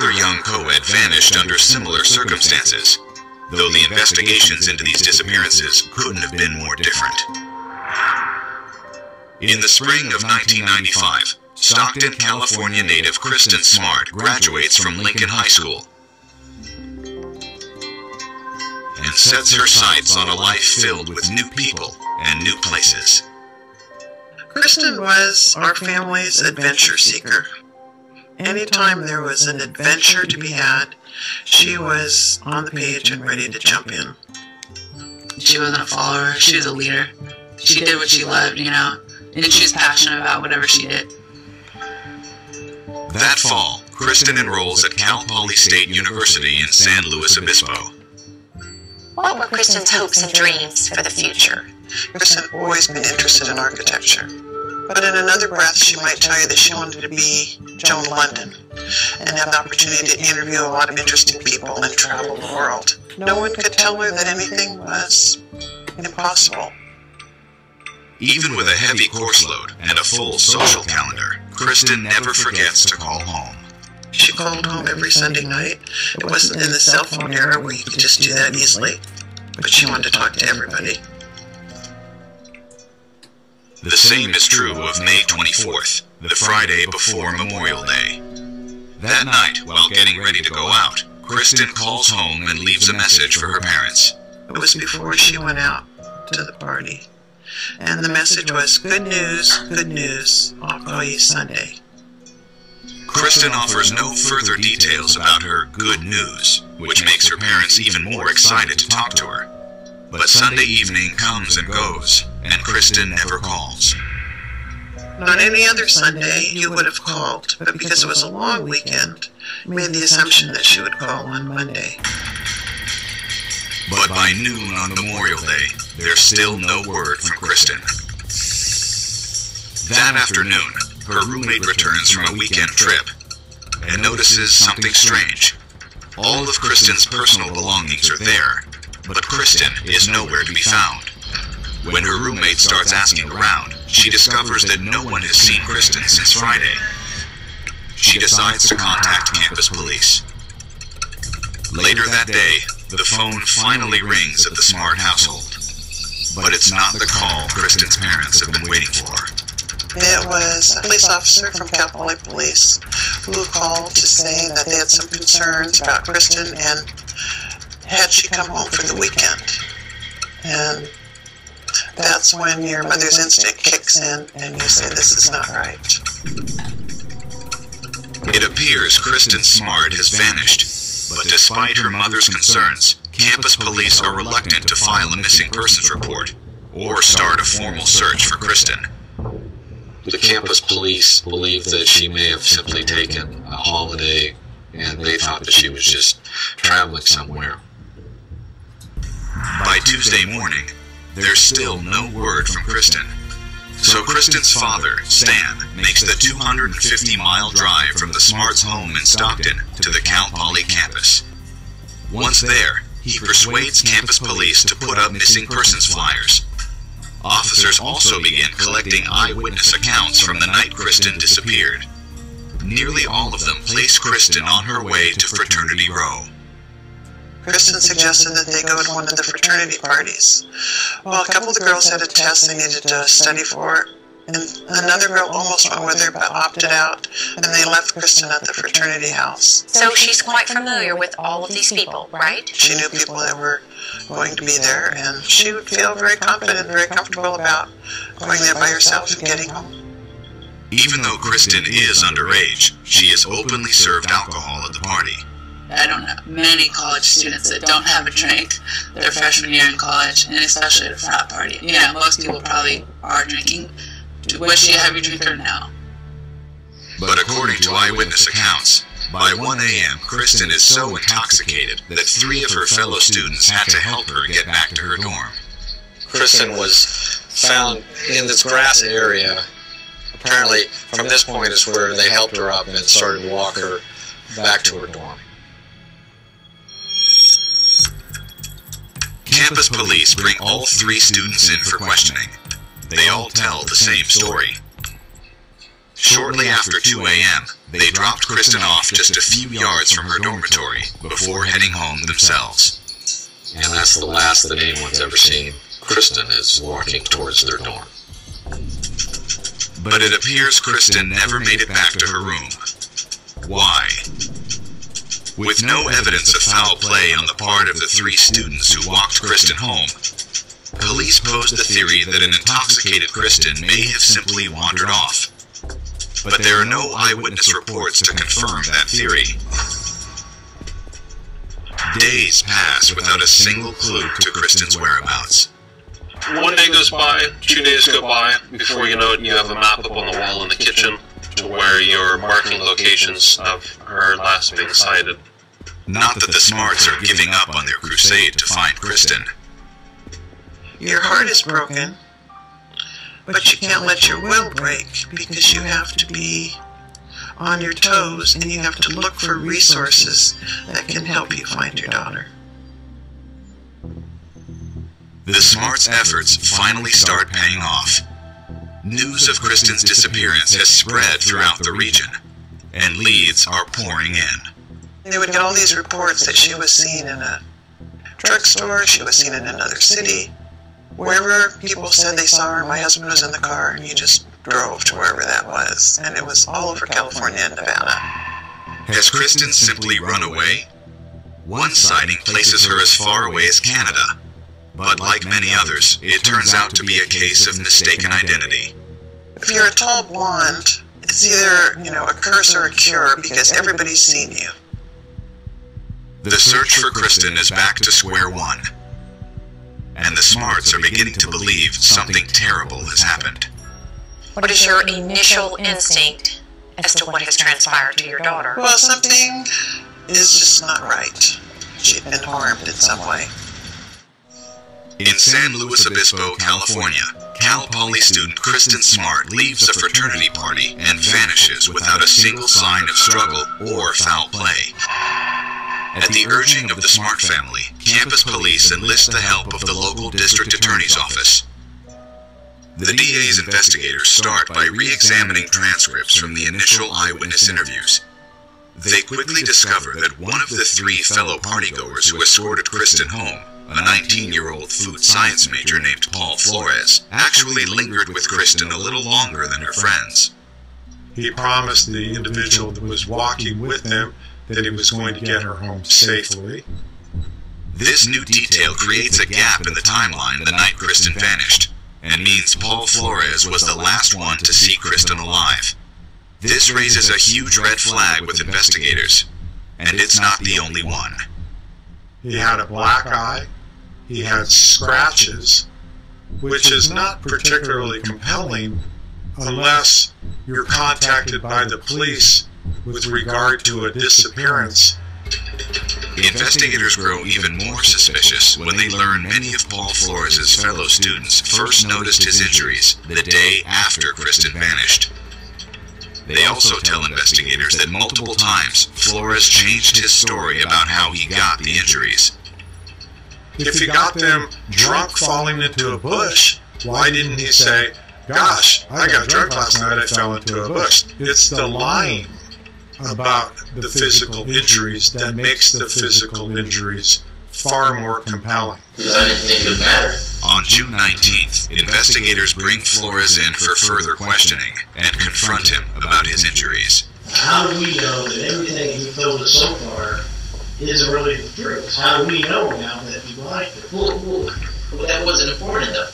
another young co-ed vanished under similar circumstances, though the investigations into these disappearances couldn't have been more different. In the spring of 1995, Stockton, California native Kristin Smart graduates from Lincoln High School and sets her sights on a life filled with new people and new places. Kristin was our family's adventure seeker. Anytime there was an adventure to be had, she was on the page and ready to jump in. She wasn't a follower, she was a leader. She did what she loved, and she was passionate about whatever she did. That fall, Kristin enrolls at Cal Poly State University in San Luis Obispo. What were Kristin's hopes and dreams for the future? Kristin had always been interested in architecture. But in another breath, she might tell you that she wanted to be Joan London and have the opportunity to interview a lot of interesting people and travel the world. No one could tell her that anything was impossible. Even with a heavy course load and a full social calendar, Kristin never forgets to call home. She called home every Sunday night. It wasn't in the cell phone era where you could just do that easily, but she wanted to talk to everybody. The same is true of May 24th, the Friday before Memorial Day. That night, while getting ready to go out, Kristin calls home and leaves a message for her parents. It was before she went out to the party. And the message was, good news, I'll call you Sunday. Kristin offers no further details about her good news, which makes her parents even more excited to talk to her. But Sunday evening comes and goes, and Kristin never calls. On any other Sunday, you would have called, but because it was a long weekend, you made the assumption that she would call on Monday. But by noon on Memorial Day, there's still no word from Kristin. That afternoon, her roommate returns from a weekend trip and notices something strange. All of Kristin's personal belongings are there, but Kristin is nowhere to be found. When her roommate starts asking around, she discovers that no one has seen Kristin since Friday. She decides to contact campus police. Later that day, the phone finally rings at the Smart household. But it's not the call Kristin's parents have been waiting for. It was a police officer from Cal Poly Police who called to say that they had some concerns about Kristin and had she come home for the weekend. And that's when your mother's instinct kicks in and you say, this is not right. It appears Kristin Smart has vanished, but despite her mother's concerns, campus police are reluctant to file a missing persons report or start a formal search for Kristin. The campus police believe that she may have simply taken a holiday and they thought that she was just traveling somewhere. By Tuesday morning, there's still no word from Kristin. So Kristin's father, Stan, makes the 250-mile drive from the Smart's home in Stockton to the Cal Poly campus. Once there, he persuades campus police to put up missing persons flyers. Officers also begin collecting eyewitness accounts from the night Kristin disappeared. Nearly all of them place Kristin on her way to Fraternity Row. Kristin suggested that they go to one of the fraternity parties. Well, a couple of the girls had a test they needed to study for, and another girl almost went with her but opted out, and they left Kristin at the fraternity house. So she's quite familiar with all of these people, right? She knew people that were going to be there, and she would feel very confident, very comfortable about going there by herself and getting home. Even though Kristin is underage, she is openly served alcohol at the party. I don't know many college students that don't have a drink their freshman year in college, and especially at a frat party. Most people probably are drinking. Was she a heavy drinker? No. But according to eyewitness accounts, by 1 a.m., Kristin is so intoxicated that 3 of her fellow students had to help her get back to her dorm. Kristin was found in this grass area. Apparently, from this point is where they helped her up and started to walk her back to her dorm. Campus police bring all 3 students in for questioning. They all tell the same story. Shortly after 2 a.m., they dropped Kristin off just a few yards from her dormitory before heading home themselves. And that's the last that anyone's ever seen. Kristin is walking towards their dorm. But it appears Kristin never made it back to her room. Why? With no evidence of foul play on the part of the 3 students who walked Kristin home, police posed the theory that an intoxicated Kristin may have simply wandered off. But there are no eyewitness reports to confirm that theory. Days pass without a single clue to Kristin's whereabouts. 1 day goes by, 2 days go by, before you know it, you have a map up on the wall in the kitchen to where you're marking locations of her last being sighted. Not that the Smarts are giving up on their crusade to find Kristin. Your heart is broken, but you can't let your will break because you have to be on your toes and you have to look for resources that can help you find your daughter. The Smarts' efforts finally start paying off. News of Kristin's disappearance has spread throughout the region, and leads are pouring in. They would get all these reports that she was seen in a drugstore, she was seen in another city. Wherever people said they saw her, my husband was in the car and he just drove to wherever that was. And it was all over California and Nevada. Has Kristin simply run away? One sighting places her as far away as Canada. But like many others, it turns out to be a case of mistaken identity. If you're a tall blonde, it's either, a curse or a cure because everybody's seen you. The search for Kristin is back to square one. And the Smarts are beginning to believe something terrible has happened. What is your initial instinct as to what has transpired to your daughter? Well, something is just not right. She'd been harmed in some way. In San Luis Obispo, California, Cal Poly student Kristin Smart leaves a fraternity party and vanishes without a single sign of struggle or foul play. At the urging of the Smart family, campus police enlist the help of the local district attorney's office. The DA's investigators start by re-examining transcripts from the initial eyewitness interviews. They quickly discover that one of the 3 fellow partygoers who escorted Kristin home, a 19-year-old food science major named Paul Flores, actually lingered with Kristin a little longer than her friends. He promised the individual that was walking with him that he was going to get her home safely. This new detail creates a gap in the timeline the night Kristin vanished, and means Paul Flores was the last one to see Kristin alive. This raises a huge red flag with investigators, and it's not the only one. He had a black eye, he had scratches, which is not particularly compelling unless you're contacted by the police with regard to a disappearance. Investigators grow even more suspicious when they learn many of Paul Flores' fellow students first noticed his injuries the day after Kristin vanished. They also tell investigators that multiple times Flores changed his story about how he got the injuries. If he got them drunk falling into a bush, why didn't he say, "Gosh, I got drunk last night, I fell into a bush"? It's the lying about the physical injuries that makes the physical injuries far more compelling. Because I didn't think it would matter. On June 19th, investigators bring Flores in for further questioning and confront him about his injuries. How do we know that everything you've told us so far isn't really the truth? How do we know now that you lied? Well, that wasn't important though.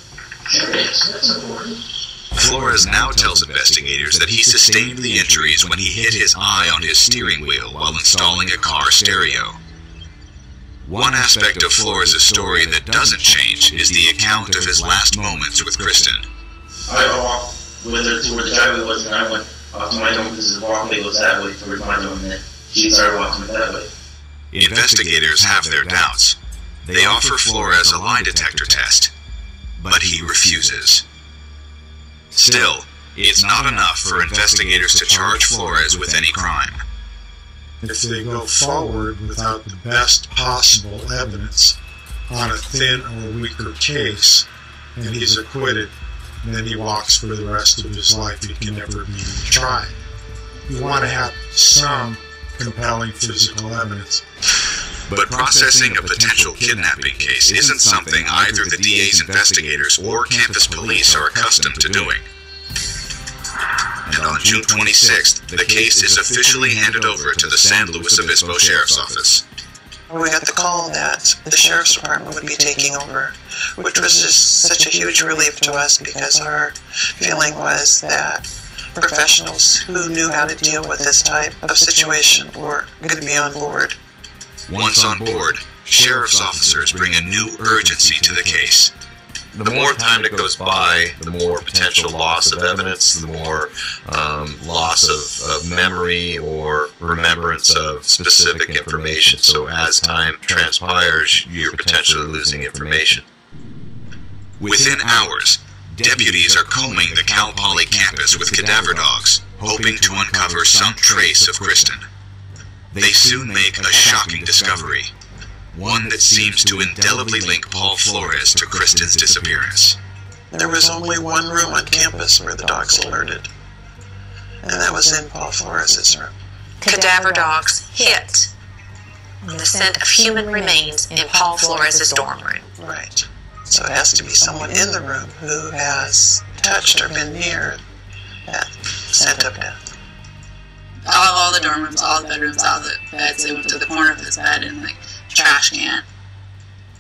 Sure is, that's important. Flores now tells investigators that he sustained the injuries when he hit his eye on his steering wheel while installing a car stereo. One aspect of Flores' story that doesn't change is the account of his last moments with Kristin. I walked with her to where the driveway was, and I went off to my dome because the walkway goes that way towards my dome, and then she started walking that way. Investigators have their doubts. They offer Flores a lie detector test, but he refuses. Still, it's not enough for investigators to charge Flores with any crime. If they go forward without the best possible evidence on a thin or weaker case, and he's acquitted, and then he walks for the rest of his life. He can never be tried. You want to have some compelling physical evidence. But processing a potential kidnapping case isn't something either the DA's investigators or campus police are accustomed to doing. And on June 26th, the case is officially handed over to the San Luis Obispo Sheriff's Office. We got the call that the Sheriff's Department would be taking over, which was just such a huge relief to us because our feeling was that professionals who knew how to deal with this type of situation were going to be on board. Once on board, sheriff's officers bring a new urgency to the case. The more time that goes by, the more potential loss of evidence, the more loss of memory or remembrance of specific information. So as time transpires, you're potentially losing information. Within hours, deputies are combing the Cal Poly campus with cadaver dogs, hoping to uncover some trace of Kristin. They soon make a shocking discovery, one that seems to indelibly link Paul Flores to Kristin's disappearance. There was only one room on campus where the dogs alerted, and that was in Paul Flores' room. Cadaver dogs hit on the scent of human remains in Paul Flores' dorm room. Right. So it has to be someone in the room who has touched or been near that scent of death. All the dorm rooms, all the bedrooms, all the beds, they went to the corner of his bed and like trash can.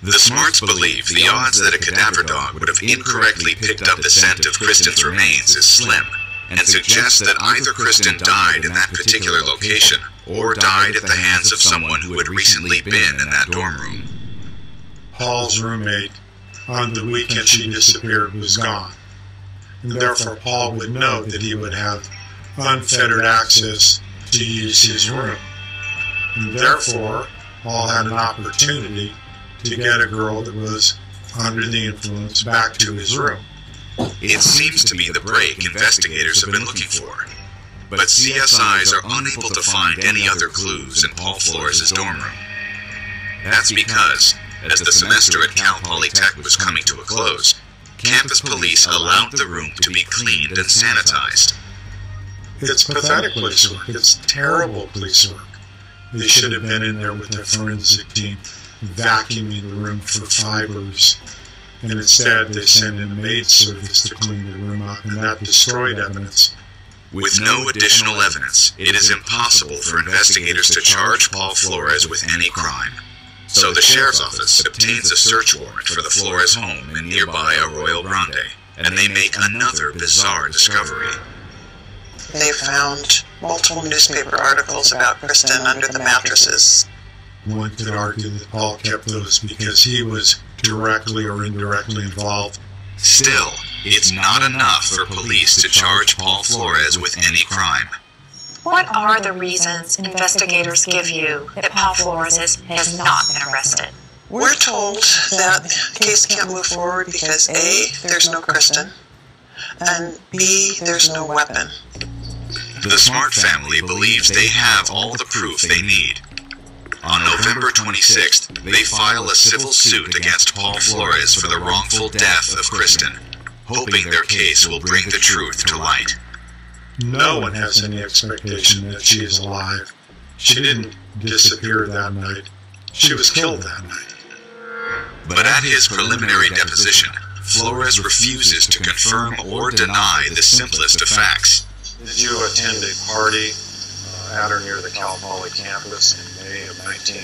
The Smarts believe the odds that a cadaver dog would have incorrectly picked up the scent of Kristin's remains is slim, and suggest that either Kristin died in that particular location or died at the hands of someone who had recently been in that dorm room. Paul's roommate, on the weekend she disappeared, was gone, and therefore Paul would know that he would have unfettered access to use his room, and therefore Paul had an opportunity to get a girl that was under the influence back to his room. It seems to be the break investigators have been looking for, but CSIs are unable to find any other clues in Paul Flores' dorm room. That's because, as the semester at Cal Polytech was coming to a close, campus police allowed the room to be cleaned and sanitized. It's pathetic police work. It's terrible police work. They should have been in there with their forensic team, vacuuming the room for fibers, and instead they sent in a maid service to clean the room up, and that destroyed evidence. With no additional evidence, it is impossible for investigators to charge Paul Flores with any crime. So the Sheriff's Office obtains a search warrant for the Flores home in nearby Arroyo Grande, and they make another bizarre discovery. They found multiple newspaper articles about Kristin under the mattresses. One could argue that Paul kept those because he was directly or indirectly involved. Still, it's not enough for police to charge Paul Flores with any crime. What are the reasons investigators give you that Paul Flores has not been arrested? We're told that the case can't move forward because A, there's no Kristin, and B, there's no weapon. The Smart family believes they have all the proof they need. On November 26th, they file a civil suit against Paul Flores for the wrongful death of Kristin, hoping their case will bring the truth to light. No one has any expectation that she is alive. She didn't disappear that night. She was killed that night. But at his preliminary deposition, Flores refuses to confirm or deny the simplest of facts. Did you attend a party at or near the Cal Poly campus in May of 19